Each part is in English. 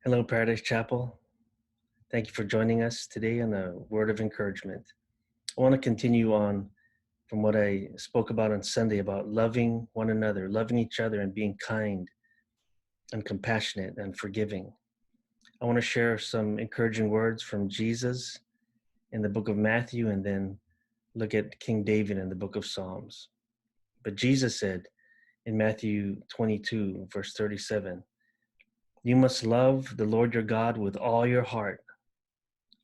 Hello, Paradise Chapel. Thank you for joining us today on the Word of Encouragement. I want to continue on from what I spoke about on Sunday about loving one another, loving each other, and being kind and compassionate and forgiving. I want to share some encouraging words from Jesus in the book of Matthew and then look at King David in the book of Psalms. But Jesus said in Matthew 22, verse 37, "You must love the Lord your God with all your heart,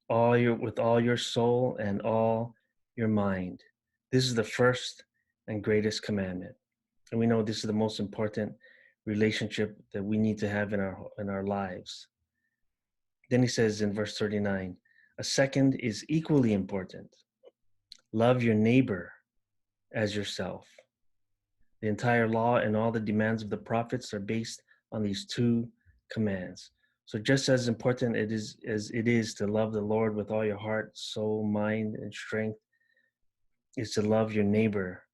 with all your soul and all your mind. This is the first and greatest commandment." And we know this is the most important relationship that we need to have in our lives. Then he says in verse 39, a second is equally important. Love your neighbor as yourself. The entire law and all the demands of the prophets are based on these two commands. So just as important as it is to love the Lord with all your heart, soul, mind, and strength, is to love your neighbor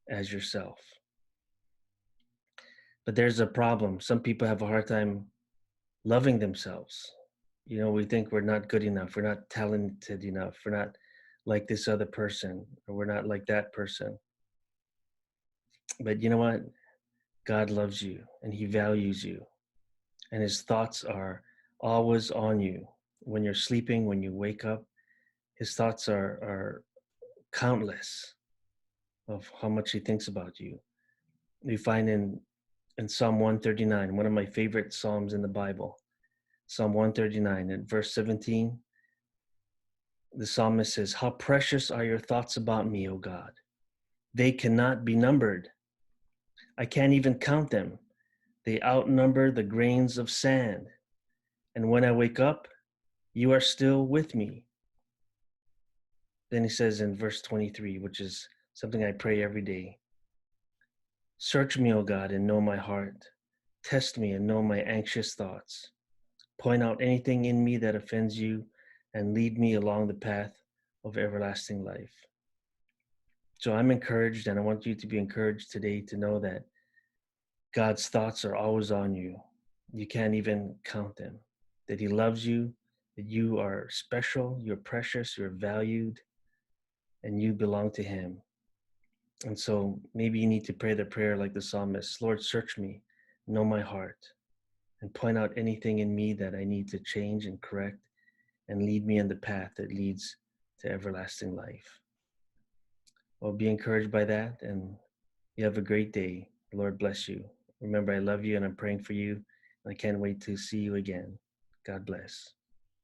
as yourself. But there's a problem. Some people have a hard time loving themselves. We think we're not good enough, we're not talented enough, we're not like this other person, or we're not like that person. But you know what? God loves you and he values you, and his thoughts are always on you. When you're sleeping, when you wake up, his thoughts are countless of how much he thinks about you. We find in Psalm 139, one of my favorite Psalms in the Bible, Psalm 139 and verse 17, the psalmist says, "How precious are your thoughts about me, O God. They cannot be numbered. I can't even count them. They outnumber the grains of sand. And when I wake up, you are still with me." Then he says in verse 23, which is something I pray every day, "Search me, O God, and know my heart. Test me and know my anxious thoughts. Point out anything in me that offends you and lead me along the path of everlasting life." So I'm encouraged, and I want you to be encouraged today to know that God's thoughts are always on you. You can't even count them. That he loves you, that you are special, you're precious, you're valued, and you belong to him. And so maybe you need to pray the prayer like the psalmist, "Lord, search me, know my heart, and point out anything in me that I need to change and correct, and lead me in the path that leads to everlasting life." Well, be encouraged by that, and you have a great day. The Lord bless you. Remember, I love you and I'm praying for you. I can't wait to see you again. God bless.